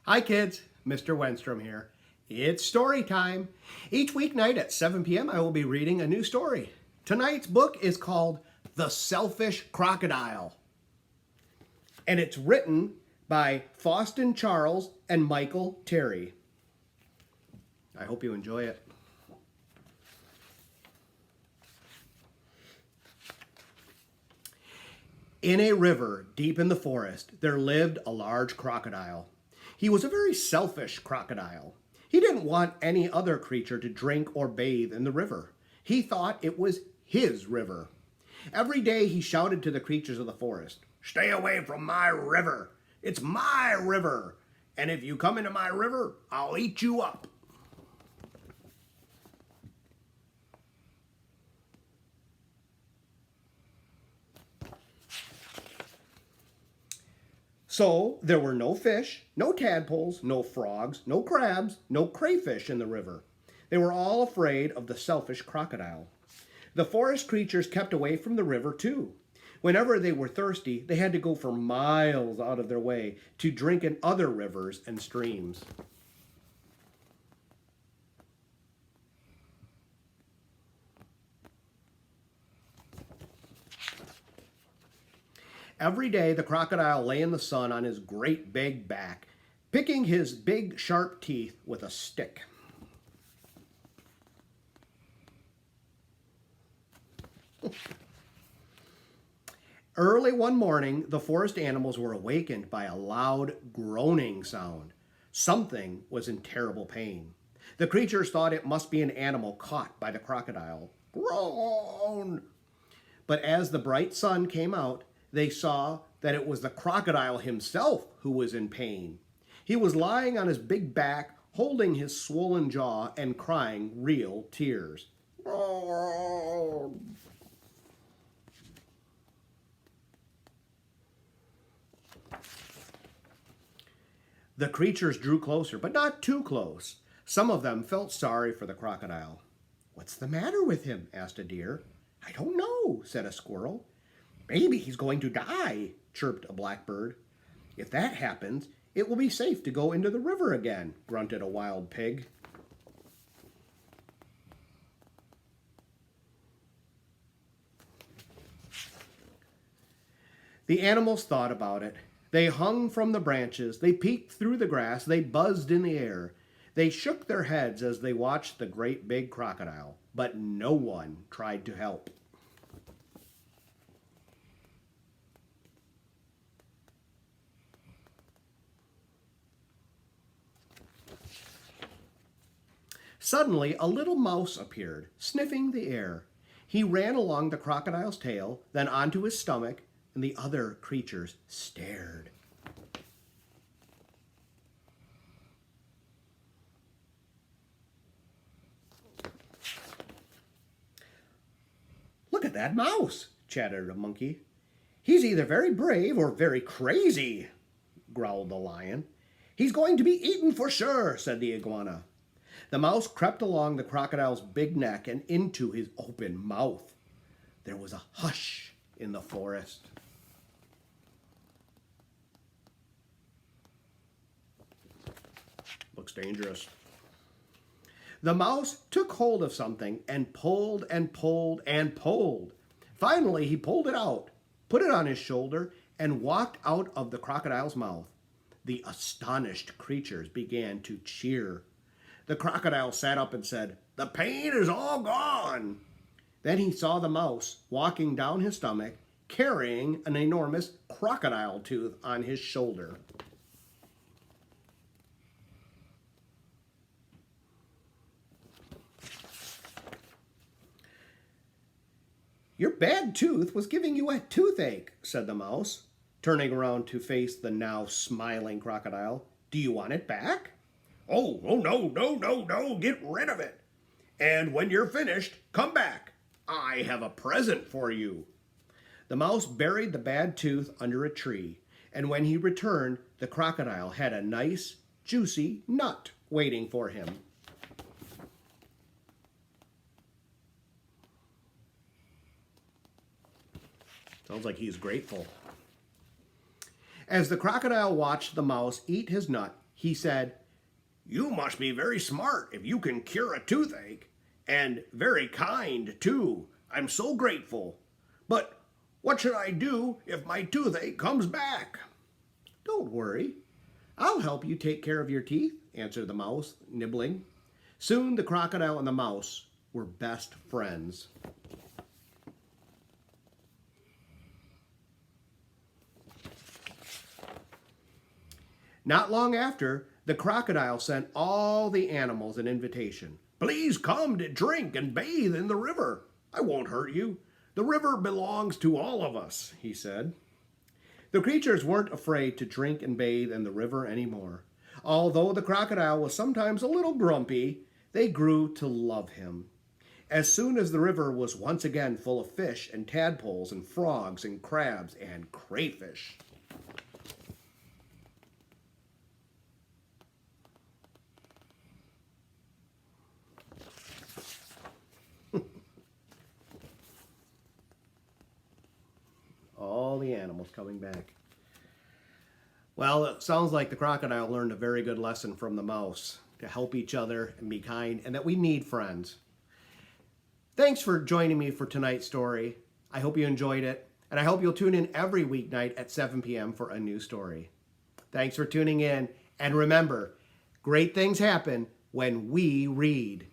Hi kids, Mr. Wenstrom here. It's story time. Each weeknight at 7 p.m. I will be reading a new story. Tonight's book is called The Selfish Crocodile. And it's written by Faustin Charles and Michael Terry. I hope you enjoy it. In a river deep in the forest, there lived a large crocodile. He was a very selfish crocodile. He didn't want any other creature to drink or bathe in the river. He thought it was his river. Every day he shouted to the creatures of the forest, "Stay away from my river. It's my river. And if you come into my river, I'll eat you up." So there were no fish, no tadpoles, no frogs, no crabs, no crayfish in the river. They were all afraid of the selfish crocodile. The forest creatures kept away from the river too. Whenever they were thirsty, they had to go for miles out of their way to drink in other rivers and streams. Every day, the crocodile lay in the sun on his great big back, picking his big sharp teeth with a stick. Early one morning, the forest animals were awakened by a loud groaning sound. Something was in terrible pain. The creatures thought it must be an animal caught by the crocodile. Groan! But as the bright sun came out, they saw that it was the crocodile himself who was in pain. He was lying on his big back, holding his swollen jaw and crying real tears. The creatures drew closer, but not too close. Some of them felt sorry for the crocodile. "What's the matter with him?" asked a deer. "I don't know," said a squirrel. "Maybe he's going to die," chirped a blackbird. "If that happens, it will be safe to go into the river again," grunted a wild pig. The animals thought about it. They hung from the branches, they peeked through the grass, they buzzed in the air. They shook their heads as they watched the great big crocodile, but no one tried to help. Suddenly, a little mouse appeared, sniffing the air. He ran along the crocodile's tail, then onto his stomach, and the other creatures stared. "Look at that mouse," chattered a monkey. "He's either very brave or very crazy," growled the lion. "He's going to be eaten for sure," said the iguana. The mouse crept along the crocodile's big neck and into his open mouth. There was a hush in the forest. Looks dangerous. The mouse took hold of something and pulled and pulled and pulled. Finally, he pulled it out, put it on his shoulder, and walked out of the crocodile's mouth. The astonished creatures began to cheer. The crocodile sat up and said, "The pain is all gone." Then he saw the mouse walking down his stomach, carrying an enormous crocodile tooth on his shoulder. "Your bad tooth was giving you a toothache," said the mouse, turning around to face the now smiling crocodile. "Do you want it back?" "Oh, no, get rid of it. And when you're finished, come back. I have a present for you." The mouse buried the bad tooth under a tree, and when he returned, the crocodile had a nice, juicy nut waiting for him. Sounds like he's grateful. As the crocodile watched the mouse eat his nut, He said, "You must be very smart if you can cure a toothache, and very kind too. I'm so grateful. But what should I do if my toothache comes back?" "Don't worry. I'll help you take care of your teeth," answered the mouse, nibbling. Soon the crocodile and the mouse were best friends. Not long after, the crocodile sent all the animals an invitation. "Please come to drink and bathe in the river. I won't hurt you. The river belongs to all of us," he said. The creatures weren't afraid to drink and bathe in the river anymore. Although the crocodile was sometimes a little grumpy, they grew to love him. As soon as the river was once again full of fish and tadpoles and frogs and crabs and crayfish. All the animals coming back. Well, it sounds like the crocodile learned a very good lesson from the mouse to help each other and be kind, and that we need friends. Thanks for joining me for tonight's story. I hope you enjoyed it, and I hope you'll tune in every weeknight at 7 p.m. for a new story. Thanks for tuning in, and remember, great things happen when we read.